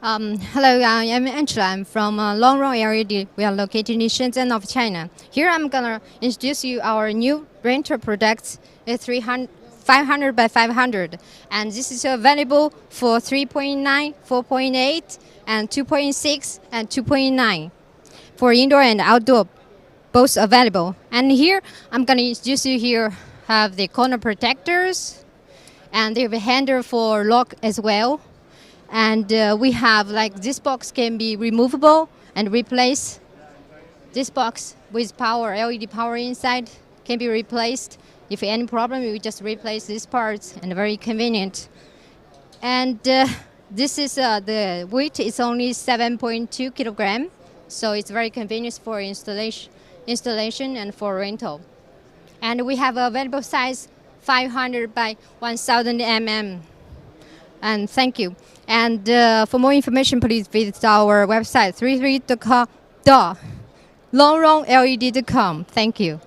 Hello, I am Angela. I'm from LongRun LED. We are located in Shenzhen of China. Here I'm gonna introduce you our new rental products, 500 by 500, and this is available for 3.9, 4.8, and 2.6 and 2.9 for indoor and outdoor, both available. And here I'm gonna introduce you here have the corner protectors, and they have a handle for lock as well. And we have like this box can be removable and replaced. This box with power, LED power inside, can be replaced. If any problem, we just replace these parts, and very convenient. And this is the weight is only 7.2 kilogram, so it's very convenient for installation and for rental. And we have available size 500 by 1000 mm. And thank you. And for more information, please visit our website 33.longrunled.com. Thank you.